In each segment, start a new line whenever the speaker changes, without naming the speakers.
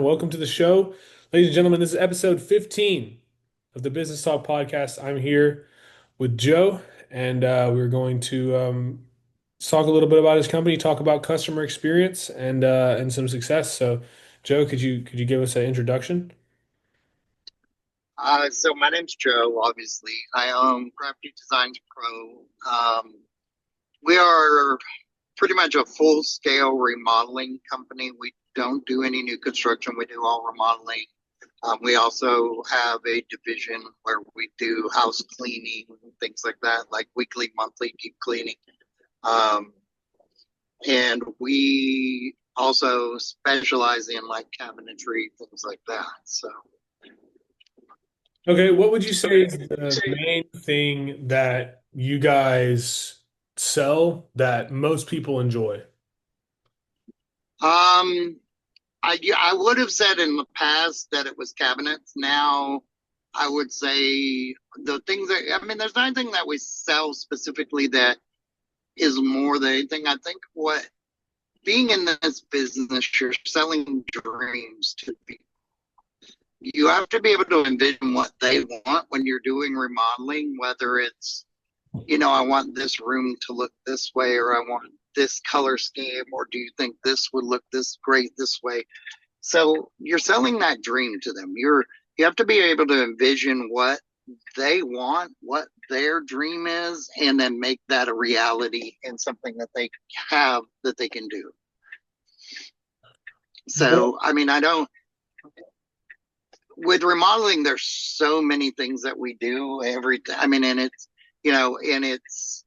Welcome to the show. Ladies and gentlemen, this is episode 15 of the Business Talk podcast. I'm here with Joe, and we're going to talk a little bit about his company, talk about customer experience and some success. So, Joe, could you give us an introduction?
So my name's Joe, obviously. I own Crafty Designs Pro. We are pretty much a full scale remodeling company. We don't do any new construction. We do all remodeling. We also have a division where we do house cleaning, things like that, like weekly, monthly deep cleaning. Um, and we also specialize in like cabinetry, things like that. So
Okay, what would you say is the main thing that you guys sell that most people enjoy?
Um, I would have said in the past that it was cabinets. Now I would say the things that I mean, there's not anything that we sell specifically that is more than anything. I think what being in this business, you're selling dreams to people. You have to be able to envision what they want when you're doing remodeling, whether it's, I want this room to look this way, or I want this color scheme, or do you think this would look this great this way? So you're selling that dream to them. You have to be able to envision what they want, what their dream is, and then make that a reality and something that they have that they can do.
What?
So I mean, I don't with remodeling, there's so many things that we do everything. I mean, and it's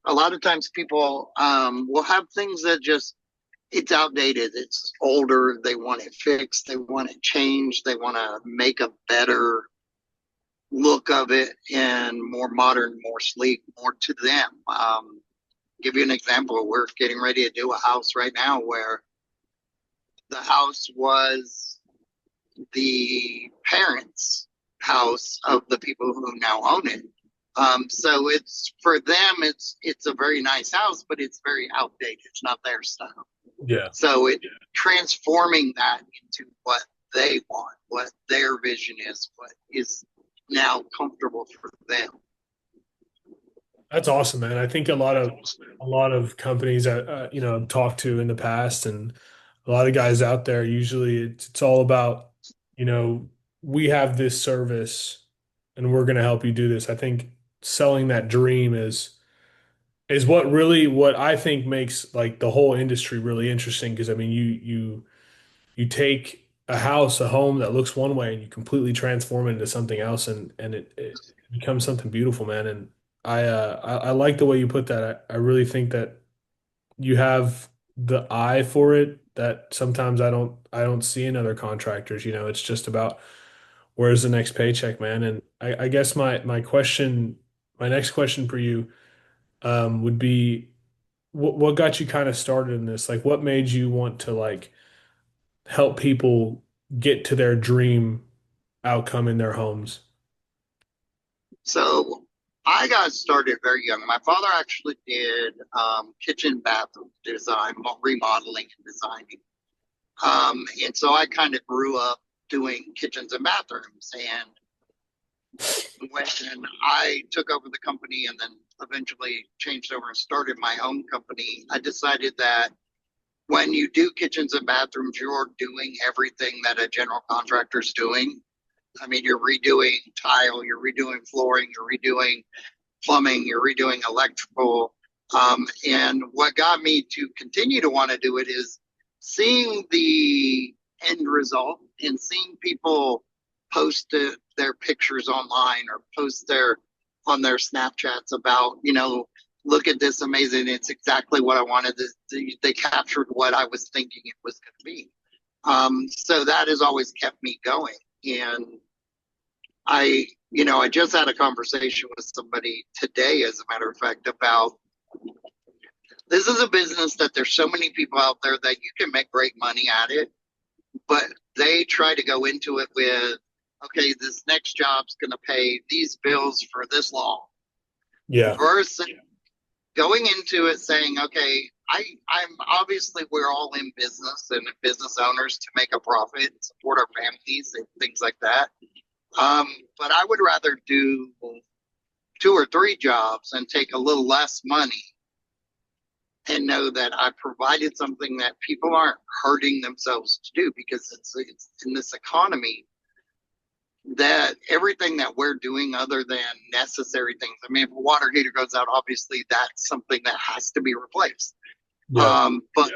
a lot of times people will have things that just it's outdated, it's older, they want it fixed, they want it changed, they want to make a better look of it and more modern, more sleek, more to them. Give you an example, we're getting ready to do a house right now where the house was the parents' house of the people who now own it. So it's for them, it's a very nice house, but it's very outdated. It's not their style.
Yeah.
So it transforming that into what they want, what their vision is, what is now comfortable for them.
That's awesome, man. I think a lot of companies that I've talked to in the past, and a lot of guys out there. Usually, it's all about you know we have this service, and we're going to help you do this. I think selling that dream is what I think makes like the whole industry really interesting. Because I mean, you take a house, a home that looks one way, and you completely transform it into something else, and it becomes something beautiful, man. And I like the way you put that. I really think that you have the eye for it that sometimes I don't see in other contractors. It's just about where's the next paycheck, man. And I guess my next question for you would be what got you kind of started in this? Like, what made you want to like help people get to their dream outcome in their homes?
So I got started very young. My father actually did kitchen bathroom design, remodeling and designing. And so I kind of grew up doing kitchens and bathrooms. And when I took over the company and then eventually changed over and started my own company, I decided that when you do kitchens and bathrooms, you're doing everything that a general contractor is doing. I mean, you're redoing tile, you're redoing flooring, you're redoing plumbing, you're redoing electrical. And what got me to continue to want to do it is seeing the end result and seeing people post their pictures online or post their on their Snapchats about, look at this amazing. It's exactly what I wanted. They captured what I was thinking it was going to be. So that has always kept me going. And I just had a conversation with somebody today, as a matter of fact, about this is a business that there's so many people out there that you can make great money at it, but they try to go into it with, okay, this next job's going to pay these bills for this long
Yeah.
versus going into it saying, okay, I'm obviously we're all in business and business owners to make a profit, support our families and things like that. But I would rather do two or three jobs and take a little less money and know that I provided something that people aren't hurting themselves to do, because it's in this economy that everything that we're doing other than necessary things. I mean, if a water heater goes out, obviously that's something that has to be replaced.
Yeah.
But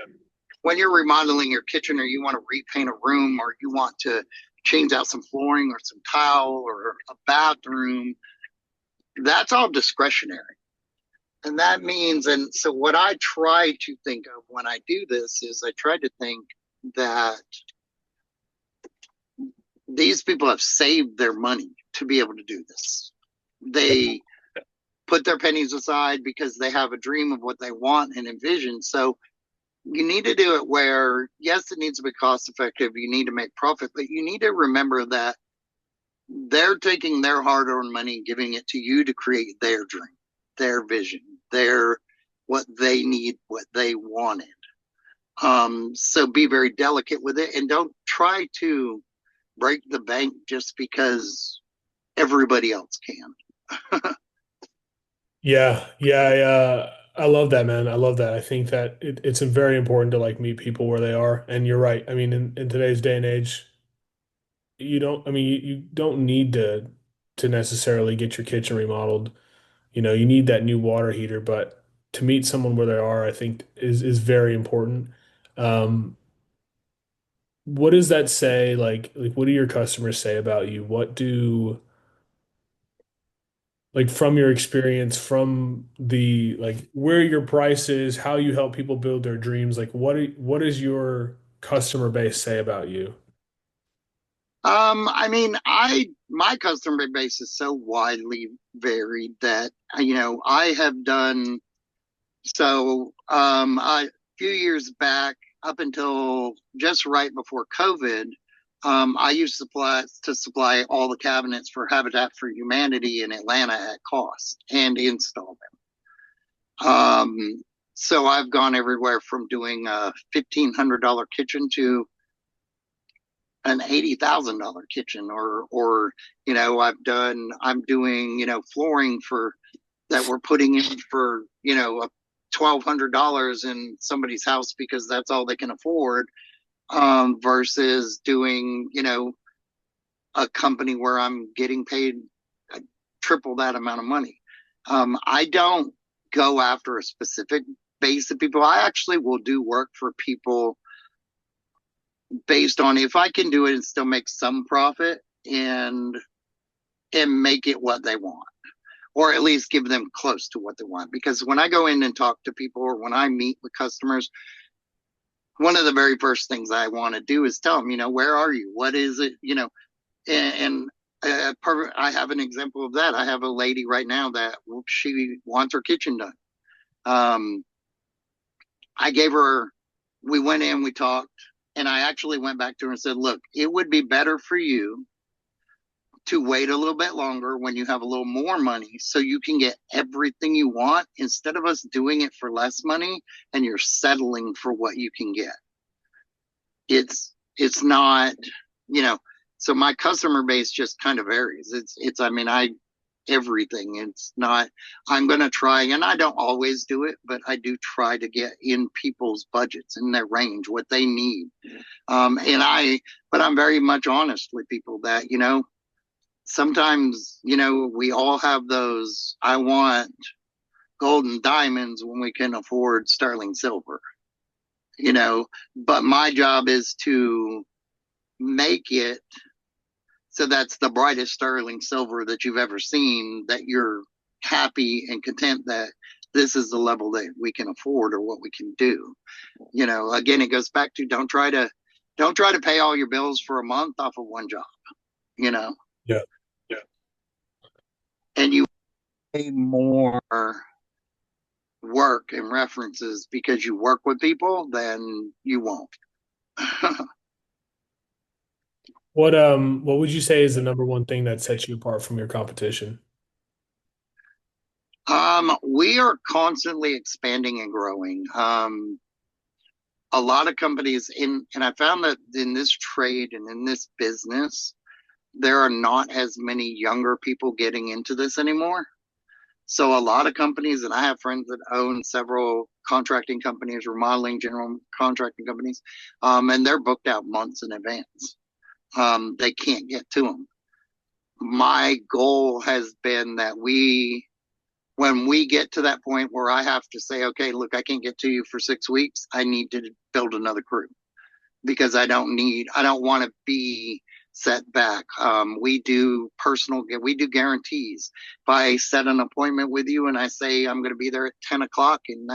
when you're remodeling your kitchen, or you want to repaint a room, or you want to change out some flooring or some tile or a bathroom, that's all discretionary. And that means, and so what I try to think of when I do this is I try to think that these people have saved their money to be able to do this. They put their pennies aside because they have a dream of what they want and envision. So you need to do it where, yes, it needs to be cost effective. You need to make profit, but you need to remember that they're taking their hard earned money and giving it to you to create their dream, their vision, their what they need, what they wanted. So be very delicate with it and don't try to break the bank just because everybody else can.
Yeah. I love that, man. I love that. I think that it's very important to like meet people where they are. And you're right. I mean, in today's day and age, you don't need to necessarily get your kitchen remodeled. You need that new water heater, but to meet someone where they are, I think is very important. Um, what does that say? Like what do your customers say about you? What do like from your experience, from the like where your price is, how you help people build their dreams, like what does your customer base say about you?
I mean, I my customer base is so widely varied that I have done so. A few years back, up until just right before COVID, I used to supply all the cabinets for Habitat for Humanity in Atlanta at cost and install them. So I've gone everywhere from doing a $1,500 kitchen to an $80,000 kitchen, or I'm doing flooring for that we're putting in for $1,200 in somebody's house because that's all they can afford, versus doing a company where I'm getting paid triple that amount of money. I don't go after a specific base of people. I actually will do work for people based on if I can do it and still make some profit and make it what they want, or at least give them close to what they want. Because when I go in and talk to people, or when I meet with customers, one of the very first things I want to do is tell them, where are you? What is it? I have an example of that. I have a lady right now that she wants her kitchen done. Um, I gave her, we went in, we talked, and I actually went back to her and said, look, it would be better for you to wait a little bit longer when you have a little more money so you can get everything you want, instead of us doing it for less money and you're settling for what you can get. It's not, you know, so my customer base just kind of varies. It's I mean, I everything. It's not, I'm going to try, and I don't always do it, but I do try to get in people's budgets, in their range, what they need. But I'm very much honest with people that, sometimes, we all have those, I want gold and diamonds when we can afford sterling silver, but my job is to make it so that's the brightest sterling silver that you've ever seen, that you're happy and content that this is the level that we can afford or what we can do. Again, it goes back to don't try to pay all your bills for a month off of one job, you know,
Yeah. Yeah.
and you pay more work and references because you work with people, then you won't.
What would you say is the number one thing that sets you apart from your competition?
We are constantly expanding and growing. A lot of companies and I found that in this trade and in this business, there are not as many younger people getting into this anymore. So a lot of companies, and I have friends that own several contracting companies, remodeling, general contracting companies, and they're booked out months in advance. They can't get to them. My goal has been that when we get to that point where I have to say, okay, look, I can't get to you for 6 weeks, I need to build another crew because I don't want to be set back. We do guarantees. If I set an appointment with you and I say I'm going to be there at 10 o'clock and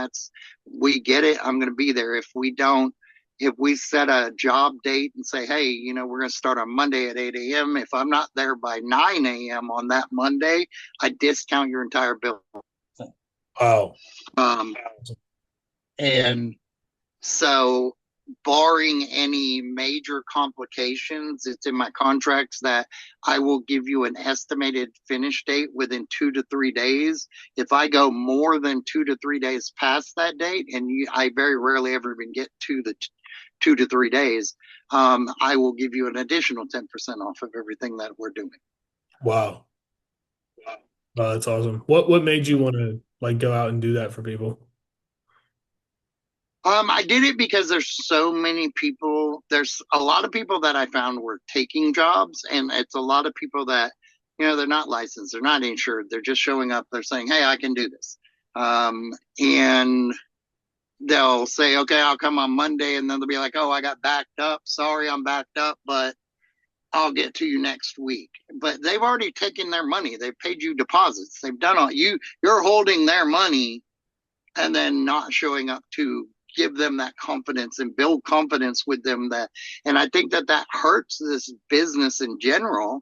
we get it, I'm going to be there. If we don't, if we set a job date and say, hey, we're going to start on Monday at 8 a.m., if I'm not there by 9 a.m. on that Monday, I discount your entire bill.
Wow.
Um, and so, barring any major complications, it's in my contracts that I will give you an estimated finish date within 2 to 3 days. If I go more than 2 to 3 days past that date, and I very rarely ever even get to the 2 to 3 days, I will give you an additional 10% off of everything that we're doing.
Wow. Wow, that's awesome. What made you want to like go out and do that for people?
I did it because there's so many people. There's a lot of people that I found were taking jobs, and it's a lot of people that, they're not licensed, they're not insured, they're just showing up. They're saying, "Hey, I can do this," and they'll say, "Okay, I'll come on Monday," and then they'll be like, "Oh, I got backed up. Sorry, I'm backed up, but I'll get to you next week." But they've already taken their money. They've paid you deposits. They've done all you're holding their money and then not showing up to give them that confidence and build confidence with them. And I think that hurts this business in general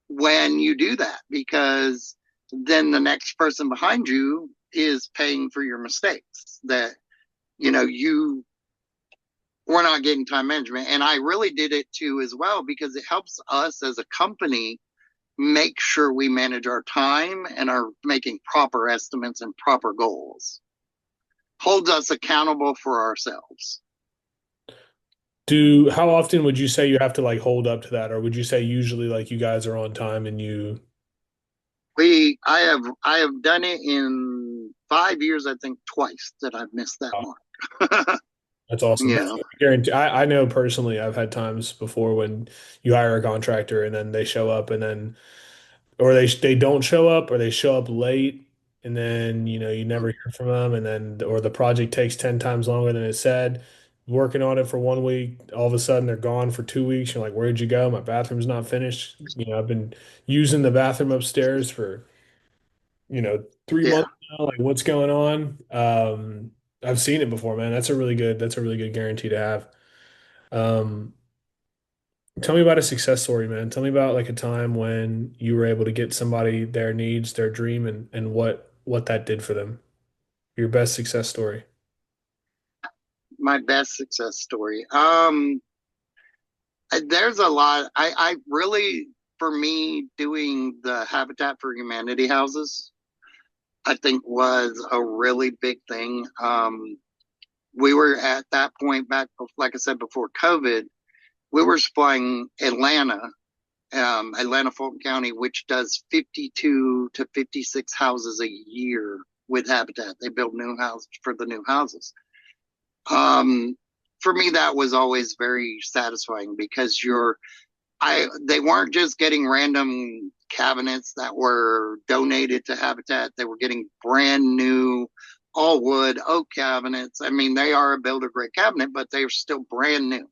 when you do that, because then the next person behind you is paying for your mistakes that you we're not getting time management. And I really did it too as well, because it helps us as a company make sure we manage our time and are making proper estimates and proper goals. Holds us accountable for ourselves.
Do how often would you say you have to like hold up to that, or would you say usually like you guys are on time and you?
I have done it in 5 years. I think twice that I've missed that
Wow,
mark.
that's awesome. That's
Yeah,
I guarantee. I know personally, I've had times before when you hire a contractor and then they show up and then or they don't show up or they show up late and then you never hear from them and then or the project takes 10 times longer than it said. Working on it for 1 week, all of a sudden they're gone for 2 weeks. You're like, where'd you go? My bathroom's not finished. I've been using the bathroom upstairs for 3 months
yeah.
now. Like, what's going on? I've seen it before, man. That's a really good guarantee to have. Um, Tell me about a success story, man. Tell me about like a time when you were able to get somebody their needs, their dream, and what that did for them. Your best success story.
My best success story. There's a lot. I really, for me, doing the Habitat for Humanity houses, I think was a really big thing. We were at that point back, like I said, before COVID, we were supplying Atlanta, Fulton County, which does 52 to 56 houses a year with Habitat. They build new houses for the new houses. Um, for me, that was always very satisfying because they weren't just getting random cabinets that were donated to Habitat. They were getting brand new all wood oak cabinets. I mean, they are a builder grade cabinet, but they're still brand new.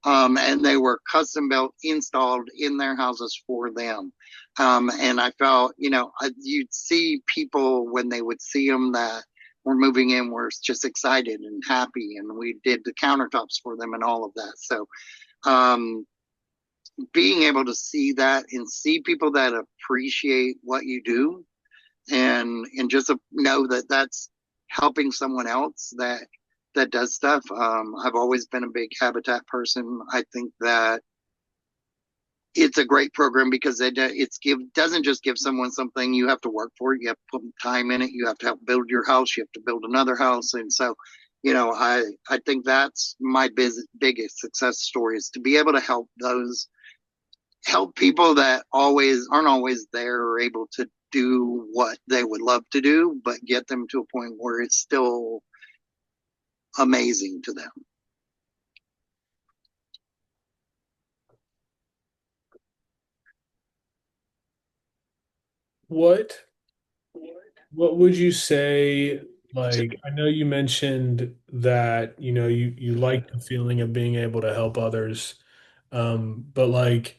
And they were custom built, installed in their houses for them. And I felt, you'd see people when they would see them that were moving in were just excited and happy. And we did the countertops for them and all of that. So, um, being able to see that and see people that appreciate what you do and just know that that's helping someone else that does stuff. I've always been a big Habitat person. I think that it's a great program because doesn't just give someone something. You have to work for it. You have to put time in it. You have to help build your house. You have to build another house. And so, I think that's my biggest success story is to be able to help people that always aren't always there or able to do what they would love to do, but get them to a point where it's still amazing to them.
What what would you say, like, I know you mentioned that, you like the feeling of being able to help others. But like,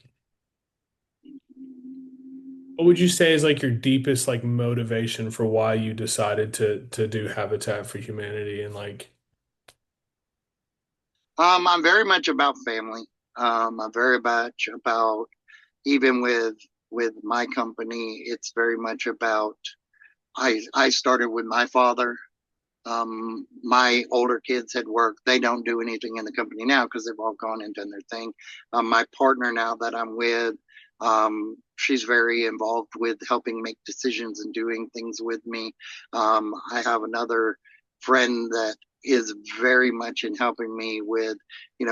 what would you say is like your deepest like motivation for why you decided to do Habitat for Humanity and like,
I'm very much about family. I'm very much about even with my company. It's very much about I started with my father. My older kids had worked. They don't do anything in the company now because they've all gone and done their thing. My partner now that I'm with, she's very involved with helping make decisions and doing things with me. I have another friend that is very much in helping me with,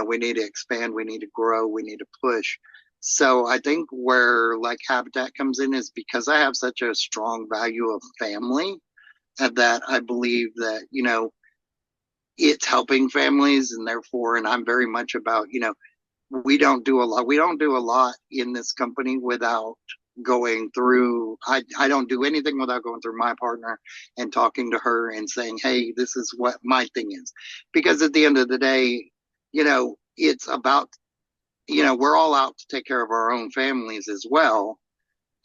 we need to expand, we need to grow, we need to push. So I think where like Habitat comes in is because I have such a strong value of family and that I believe that, it's helping families and therefore, and I'm very much about, we don't do a lot in this company without going through, I don't do anything without going through my partner and talking to her and saying, hey, this is what my thing is. Because at the end of the day, it's about, we're all out to take care of our own families as well.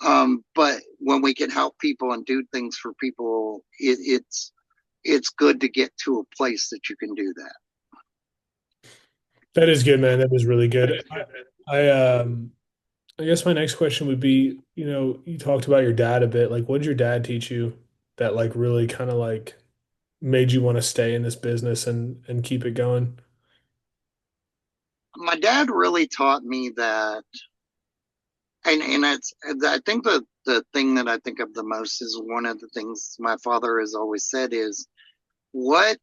But when we can help people and do things for people, it's good to get to a place that you can do that.
that is good, man. That is really good. I guess my next question would be, you talked about your dad a bit. Like, what did your dad teach you that like really kind of like made you want to stay in this business and keep it going?
My dad really taught me that, and that's I think the thing that I think of the most is one of the things my father has always said is what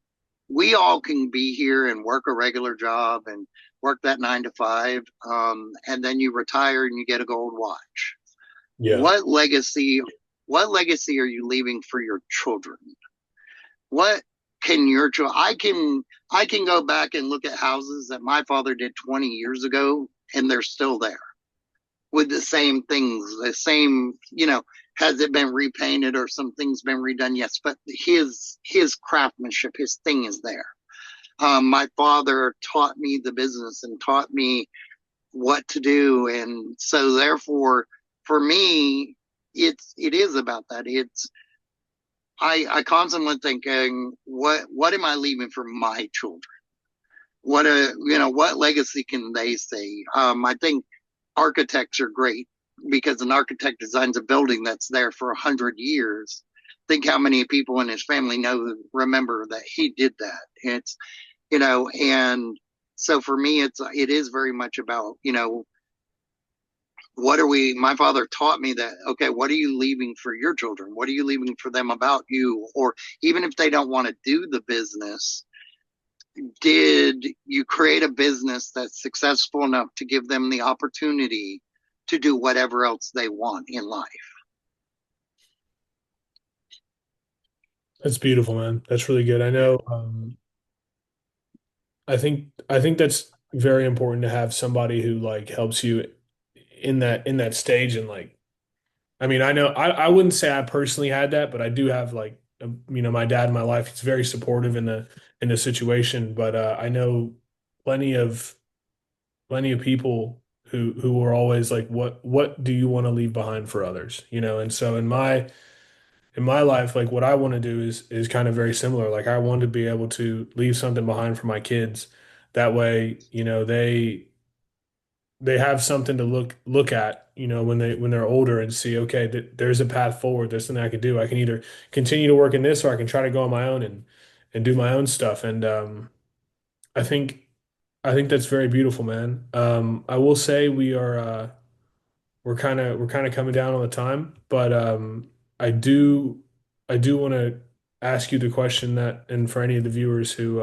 we all can be here and work a regular job and work that 9 to 5, and then you retire and you get a gold watch.
Yeah.
What legacy? What legacy are you leaving for your children? What can your children? I can go back and look at houses that my father did 20 years ago, and they're still there with the same things, the same, has it been repainted or some things been redone? Yes, but his craftsmanship, his thing is there. My father taught me the business and taught me what to do, and so therefore, for me, it is about that. I constantly thinking, what am I leaving for my children? What legacy can they say? I think architects are great because an architect designs a building that's there for 100 years. Think how many people in his family remember that he did that. And so for me, it is very much about, what are we, my father taught me that, okay, what are you leaving for your children? What are you leaving for them about you? Or even if they don't want to do the business, did you create a business that's successful enough to give them the opportunity to do whatever else they want in life?
That's beautiful, man. That's really good. I know, I think that's very important to have somebody who like helps you in that stage and like I mean, I know I wouldn't say I personally had that, but I do have like my dad in my life. He's very supportive in the situation, but I know plenty of plenty of people who are always like, what do you want to leave behind for others? And so in my life, like what I want to do is kind of very similar. Like I want to be able to leave something behind for my kids. That way, they have something to look at, when they're older and see, okay, there's a path forward. There's something I can do. I can either continue to work in this or I can try to go on my own and do my own stuff. And I think I think that's very beautiful, man. I will say we are we're kind of coming down on the time, but I do I do want to ask you the question that, and for any of the viewers who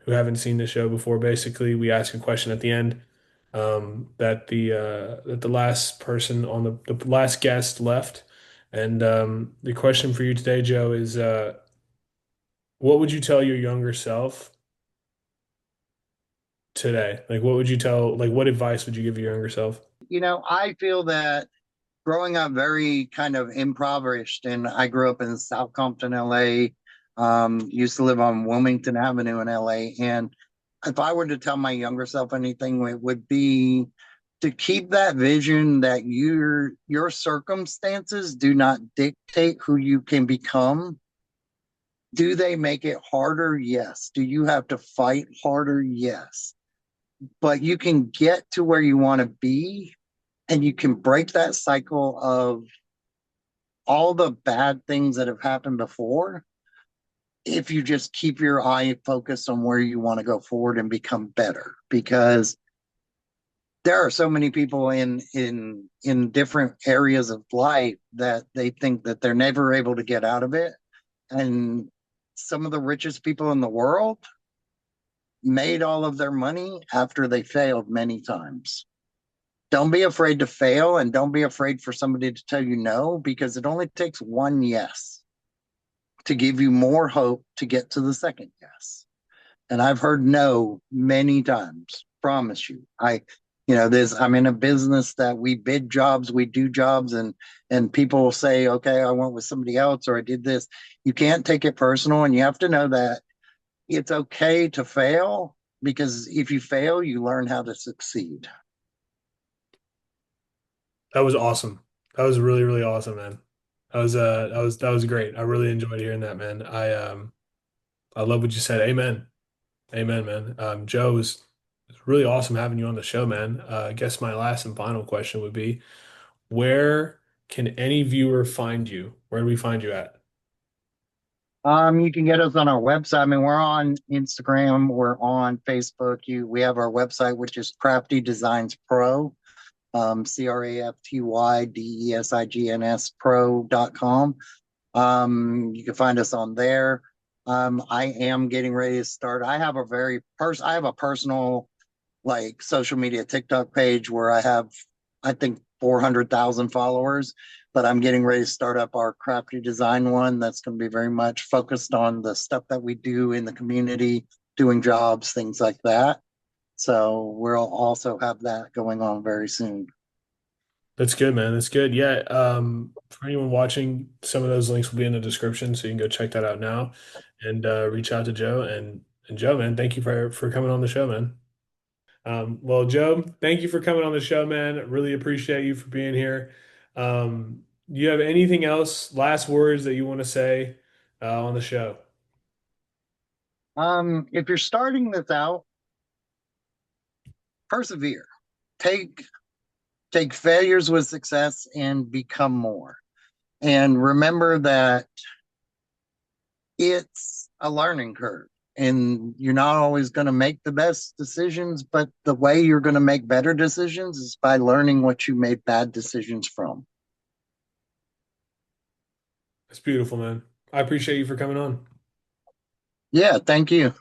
haven't seen the show before, basically we ask a question at the end that the last person on the last guest left, and the question for you today, Joe, is what would you tell your younger self today? Like, what would you tell? Like, what advice would you give your younger self?
I feel that growing up very kind of impoverished, and I grew up in South Compton, LA, used to live on Wilmington Avenue in LA. And if I were to tell my younger self anything, it would be to keep that vision that your circumstances do not dictate who you can become. Do they make it harder? Yes. Do you have to fight harder? Yes. But you can get to where you want to be, and you can break that cycle of all the bad things that have happened before if you just keep your eye focused on where you want to go forward and become better. Because there are so many people in different areas of life that they think that they're never able to get out of it. And some of the richest people in the world made all of their money after they failed many times. Don't be afraid to fail, and don't be afraid for somebody to tell you no, because it only takes one yes to give you more hope to get to the second yes. And I've heard no many times. Promise you. I'm in a business that we bid jobs, we do jobs, and people will say, okay, I went with somebody else or I did this. You can't take it personal, and you have to know that it's okay to fail, because if you fail, you learn how to succeed.
That was awesome. That was really, really awesome, man. That was great. I really enjoyed hearing that, man. I love what you said. Amen. Amen, man. Joe, it's really awesome having you on the show, man. I guess my last and final question would be, where can any viewer find you? Where do we find you at?
You can get us on our website. I mean, we're on Instagram, we're on Facebook. We have our website, which is Crafty Designs Pro, CraftydesignS pro.com. You can find us on there. I am getting ready to start. I have a personal like social media TikTok page where I think 400,000 followers, but I'm getting ready to start up our crafty design one that's going to be very much focused on the stuff that we do in the community, doing jobs, things like that. So we'll also have that going on very soon.
That's good, man. That's good. Yeah. For anyone watching, some of those links will be in the description, so you can go check that out now and reach out to Joe. And Joe, man, thank you for coming on the show, man. Well, Joe, thank you for coming on the show, man. Really appreciate you for being here. Do you have anything else, last words that you want to say on the show?
If you're starting this out, persevere. Take take failures with success and become more. And remember that it's a learning curve, and you're not always going to make the best decisions, but the way you're going to make better decisions is by learning what you made bad decisions from.
It's beautiful, man. I appreciate you for coming on.
Yeah, thank you.